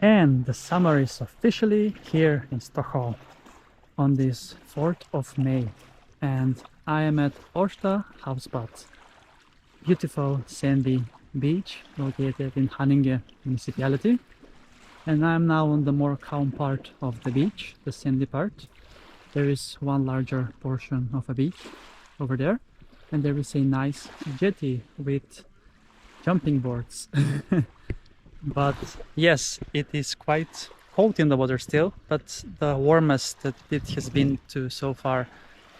And the summer is officially here in Stockholm on this 4th of May. And I am at Årsta Havsbad, beautiful sandy beach located in Haninge municipality. And I'm now on the more calm part of the beach, the sandy part. There is one larger portion of a beach over there, and there is a nice jetty with jumping boards. But yes, it is quite cold in the water still, but the warmest that it has been to so far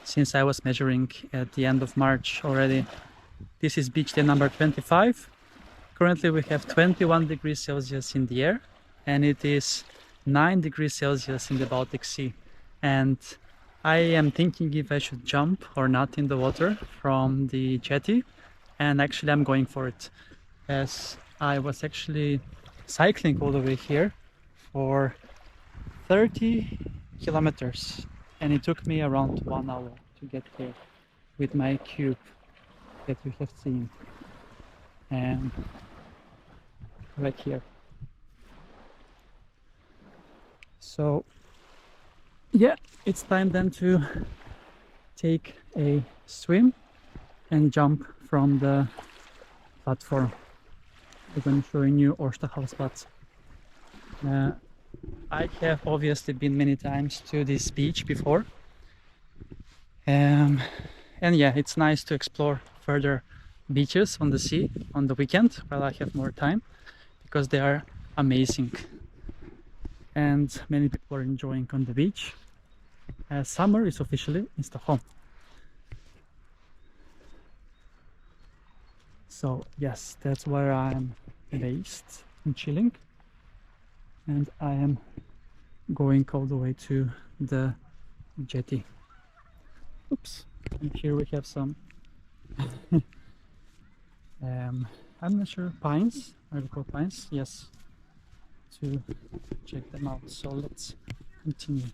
since I was measuring at the end of March already. This is beach day number 25. Currently we have 21 degrees Celsius in the air, and it is 9 degrees Celsius in the Baltic Sea. And I am thinking if I should jump or not in the water from the jetty, and actually I'm going for it, as I was actually cycling all the way here for 30 kilometers, and it took me around 1 hour to get here with my cube that you have seen, and right here. So yeah, it's time then to take a swim and jump from the platform. I'm going to show you Årsta Havsbad. I have obviously been many times to this beach before, and yeah, it's nice to explore further beaches on the sea on the weekend while I have more time, because they are amazing and many people are enjoying on the beach. Summer is officially in Stockholm. So yes, that's where I'm based and chilling, and I am going all the way to the jetty. Oops. And here we have some I'm not sure, pines, are they called pines? Yes, to check them out. So let's continue.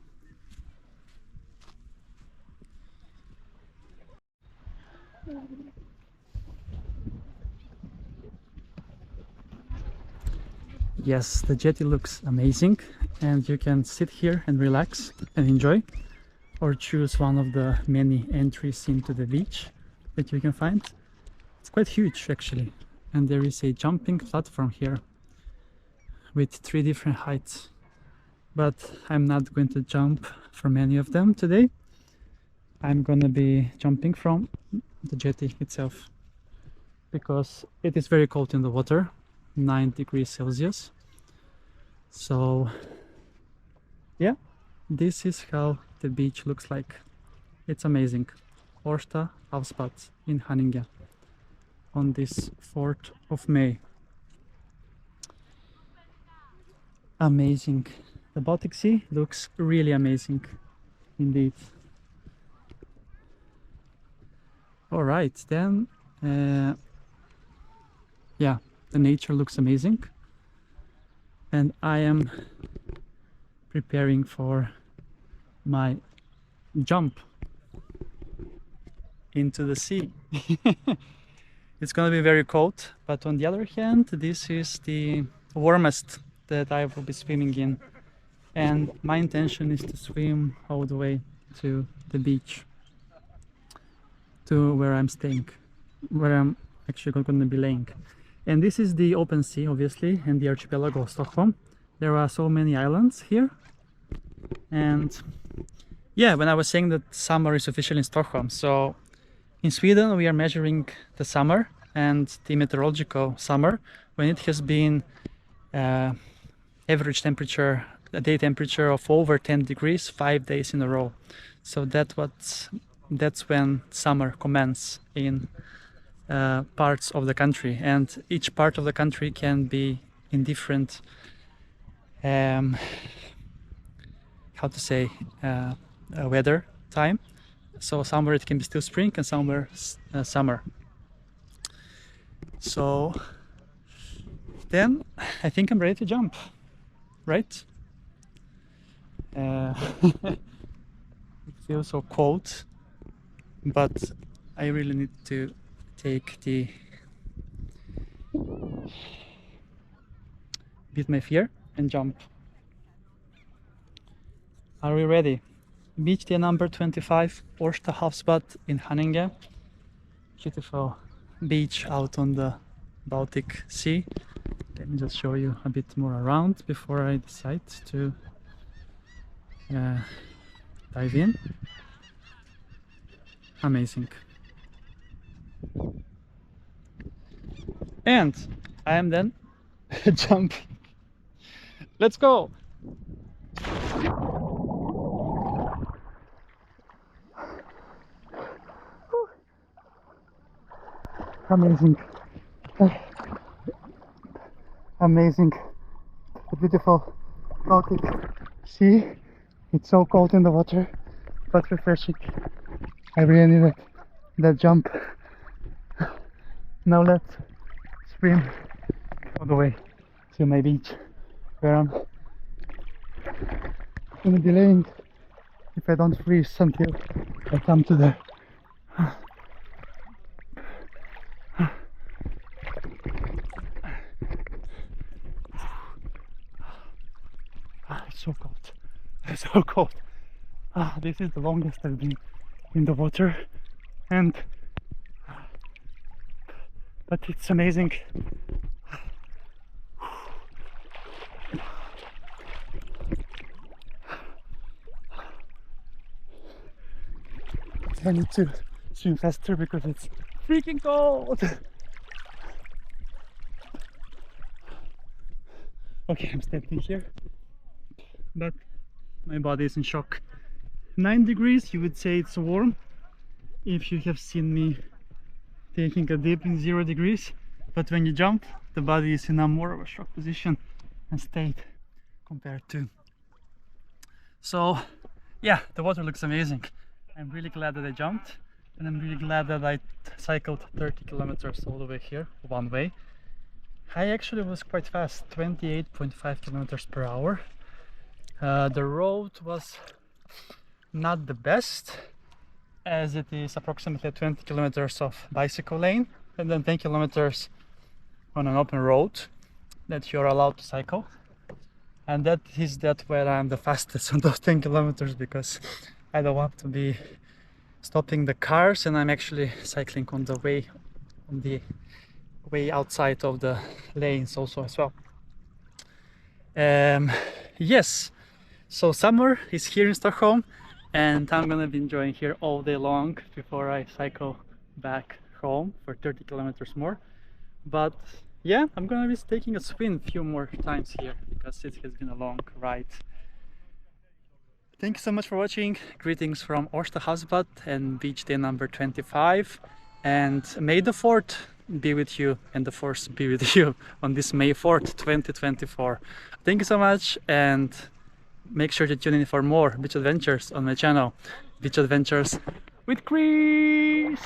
Yes, the jetty looks amazing, and you can sit here and relax and enjoy, or choose one of the many entries into the beach that you can find. It's quite huge actually, and there is a jumping platform here with 3 different heights, but I'm not going to jump from any of them today. I'm gonna be jumping from the jetty itself, because it is very cold in the water, 9 degrees Celsius. So yeah, this is how the beach looks like. It's amazing. Årsta Havsbad in Haninge on this 4th of May. Amazing. The Baltic Sea looks really amazing indeed. All right, then yeah, the nature looks amazing, and I am preparing for my jump into the sea. It's gonna be very cold, but on the other hand, this is the warmest that I will be swimming in, and my intention is to swim all the way to the beach, to where I'm staying, where I'm actually going to be laying. And this is the open sea, obviously, and the archipelago of Stockholm. There are so many islands here, and yeah, when I was saying that summer is official in Stockholm, so in Sweden we are measuring the summer and the meteorological summer when it has been average temperature, a day temperature of over 10 degrees 5 days in a row. So that's when summer commences in parts of the country, and each part of the country can be in different how to say weather time. So somewhere it can be still spring, and somewhere summer. So then I think I'm ready to jump, right? It feels so cold, but I really need to take beat my fear and jump. Are we ready? Beach day number 25, Årsta Havsbad in Haninge. Beautiful beach out on the Baltic Sea. Let me just show you a bit more around before I decide to dive in. Amazing. And I am then jumping. Let's go! Amazing. Amazing. The beautiful Baltic Sea. It's so cold in the water, but refreshing. I really needed that jump. Now let's swim all the way to my beach, where I'm gonna be laying if I don't freeze until I come to the it's so cold. It's so cold. This is the longest I've been in the water, but it's amazing. I need to swim faster because it's freaking cold. Okay, I'm standing here, but my body is in shock. 9 degrees, you would say it's warm if you have seen me taking a dip in 0 degrees, but when you jump, the body is in a more of a shock position and state compared to. So yeah, the water looks amazing. I'm really glad that I jumped, and I'm really glad that I cycled 30 kilometers all the way here one way. I actually was quite fast, 28.5 kilometers per hour. The road was not the best, as it is approximately 20 kilometers of bicycle lane and then 10 kilometers on an open road that you're allowed to cycle. And that is where I'm the fastest on those 10 kilometers, because I don't want to be stopping the cars, and I'm actually cycling on the way outside of the lanes also as well. Yes, so summer is here in Stockholm, and I'm gonna be enjoying here all day long before I cycle back home for 30 kilometers more. But yeah, I'm gonna be taking a swim a few more times here because it has been a long ride. Thank you so much for watching. Greetings from Årsta Havsbad and beach day number 25, and May the 4th be with you and the force be with you on this May 4th 2024. Thank you so much, and make sure to tune in for more beach adventures on my channel, Beach Adventures with Chris.